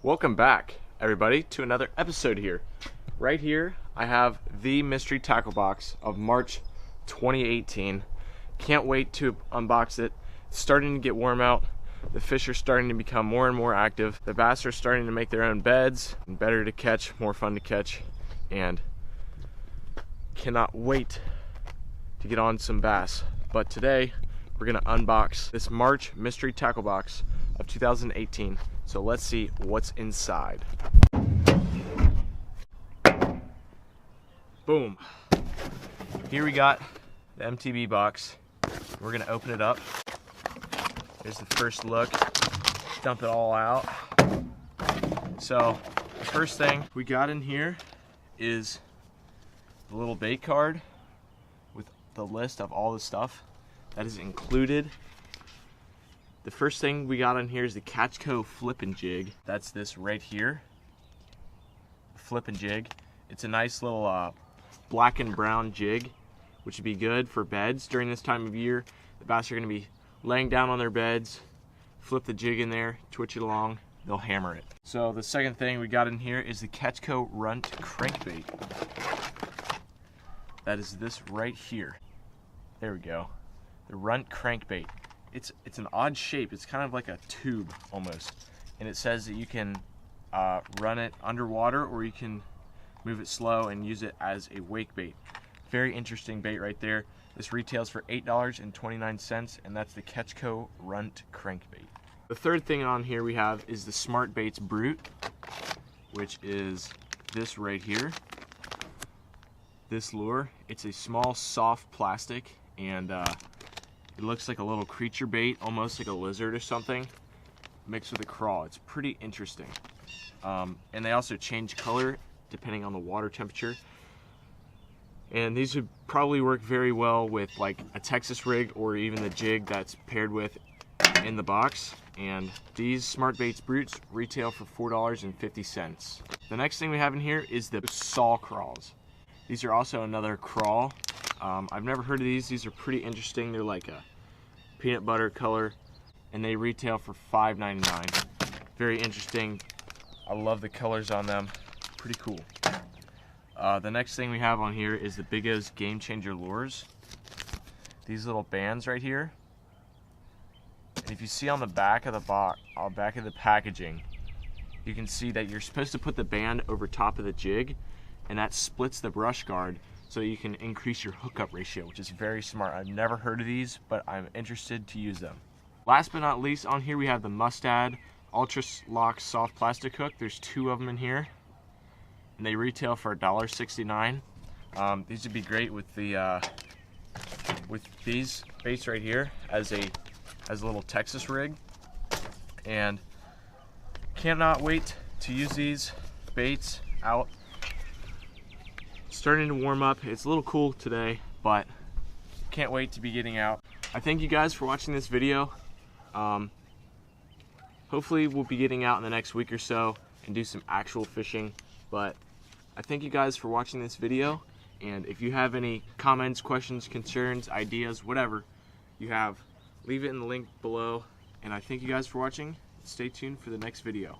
Welcome back, everybody, to another episode here. Right here, I have the mystery tackle box of March 2018. Can't wait to unbox it. It's starting to get warm out. The fish are starting to become more and more active. The bass are starting to make their own beds. Better to catch, more fun to catch, and cannot wait to get on some bass. But today, we're gonna unbox this March mystery tackle box of 2018. So let's see what's inside. Boom. Here we got the MTB box. We're gonna open it up. Here's the first look. Dump it all out. So the first thing we got in here is the little bait card with the list of all the stuff that is included. The first thing we got on here is the Catchco Flippin' Jig. That's this right here, Flippin' Jig. It's a nice little black and brown jig, which would be good for beds during this time of year. The bass are gonna be laying down on their beds, flip the jig in there, twitch it along, they'll hammer it. So the second thing we got in here is the Catchco Runt Crankbait. That is this right here. There we go, the Runt Crankbait. It's an odd shape. It's kind of like a tube almost, and it says that you can run it underwater or you can move it slow and use it as a wake bait. Very interesting bait right there. This retails for $8.29, and that's the Catchco Runt Crankbait. The third thing on here we have is the Smart Baits Brute, which is this right here. This lure, it's a small soft plastic, and it looks like a little creature bait, almost like a lizard or something, mixed with a crawl. It's pretty interesting. And they also change color depending on the water temperature. And these would probably work very well with like a Texas rig or even the jig that's paired with in the box. And these Smart Baits Brutes retail for $4.50. The next thing we have in here is the saw crawls. These are also another crawl. I've never heard of these. These are pretty interesting. They're like a peanut butter color, and they retail for $5.99. Very interesting. I love the colors on them. Pretty cool. The next thing we have on here is the Big O's Game Changer lures. These little bands right here. And if you see on the back of the box, back of the packaging, you can see that you're supposed to put the band over top of the jig, and that splits the brush guard, so you can increase your hookup ratio, which is very smart. I've never heard of these, but I'm interested to use them. Last but not least, on here we have the Mustad Ultra Lock Soft Plastic Hook. There's two of them in here, and they retail for $1.69. These would be great with the with these baits right here as a little Texas rig, and cannot wait to use these baits out. Starting to warm up. It's a little cool today, but can't wait to be getting out. I thank you guys for watching this video. Hopefully we'll be getting out in the next week or so and do some actual fishing, but I thank you guys for watching this video, and if you have any comments, questions, concerns, ideas, whatever you have, leave it in the link below, and I thank you guys for watching. Stay tuned for the next video.